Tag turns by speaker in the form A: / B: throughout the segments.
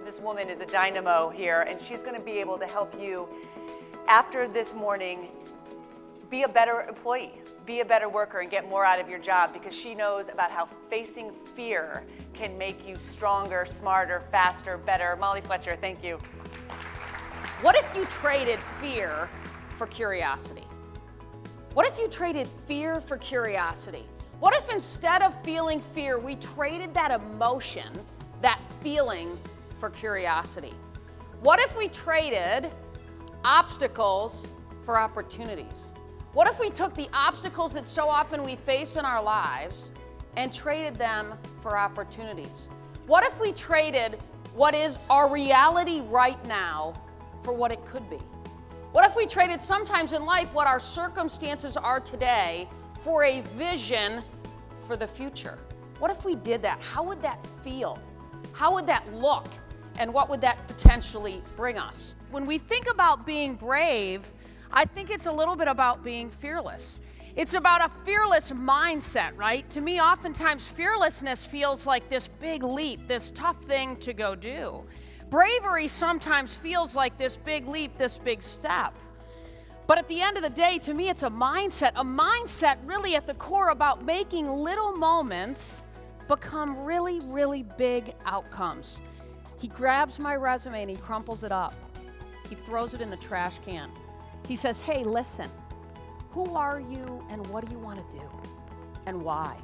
A: this woman is a dynamo here, and she's going to be able to help you, after this morning, be a better employee, be a better worker, and get more out of your job, because she knows about how facing fear can make you stronger, smarter, faster, better. Molly Fletcher, thank you.
B: What if you traded fear for curiosity? What if you traded fear for curiosity? What if instead of feeling fear, we traded that emotion, that feeling, for curiosity? What if we traded obstacles for opportunities? What if we took the obstacles that so often we face in our lives and traded them for opportunities? What if we traded what is our reality right now for what it could be? What if we traded sometimes in life what our circumstances are today for a vision for the future? What if we did that? How would that feel? How would that look? And what would that potentially bring us? When we think about being brave, I think it's a little bit about being fearless. It's about a fearless mindset, right? To me, oftentimes fearlessness feels like this big leap, this tough thing to go do. Bravery sometimes feels like this big leap, this big step. But at the end of the day, to me, it's a mindset really at the core about making little moments become really, really big outcomes. He grabs my resume and he crumples it up. He throws it in the trash can. He says, hey, listen, who are you and what do you want to do and why?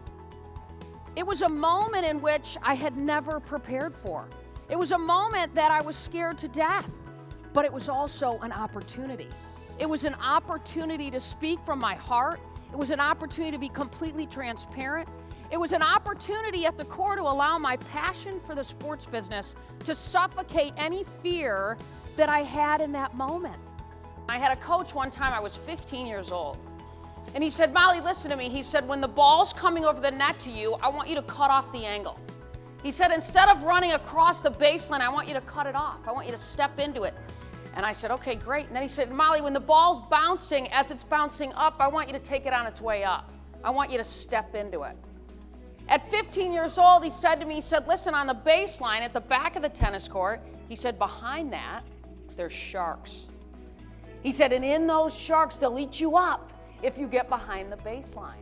B: It was a moment in which I had never prepared for. It was a moment that I was scared to death, but it was also an opportunity. It was an opportunity to speak from my heart. It was an opportunity to be completely transparent. It was an opportunity at the core to allow my passion for the sports business to suffocate any fear that I had in that moment. I had a coach one time, I was 15 years old, and he said, Molly, listen to me. He said, when the ball's coming over the net to you, I want you to cut off the angle. He said, instead of running across the baseline, I want you to cut it off. I want you to step into it. And I said, okay, great. And then he said, Molly, when the ball's bouncing, as it's bouncing up, I want you to take it on its way up. I want you to step into it. At 15 years old, he said to me, he said, listen, on the baseline at the back of the tennis court, he said, behind that, there's sharks. He said, and in those sharks, they'll eat you up if you get behind the baseline.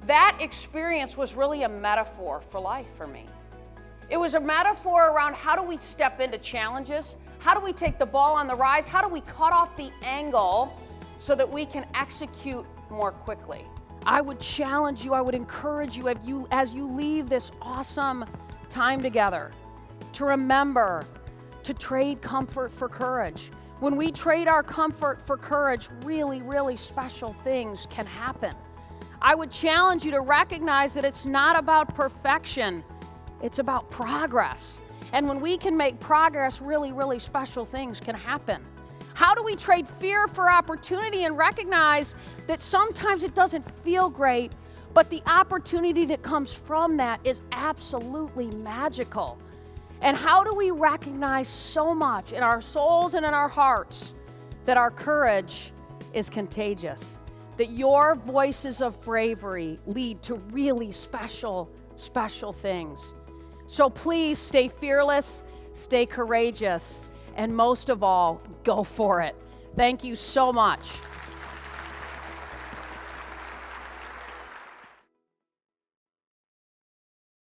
B: That experience was really a metaphor for life for me. It was a metaphor around how do we step into challenges? How do we take the ball on the rise? How do we cut off the angle so that we can execute more quickly? I would challenge you, I would encourage you as you leave this awesome time together to remember to trade comfort for courage. When we trade our comfort for courage, really, really special things can happen. I would challenge you to recognize that it's not about perfection, it's about progress. And when we can make progress, really, really special things can happen. How do we trade fear for opportunity and recognize that sometimes it doesn't feel great, but the opportunity that comes from that is absolutely magical? And how do we recognize so much in our souls and in our hearts that our courage is contagious? That your voices of bravery lead to really special, special things. So please stay fearless, stay courageous, and most of all, go for it. Thank you so much.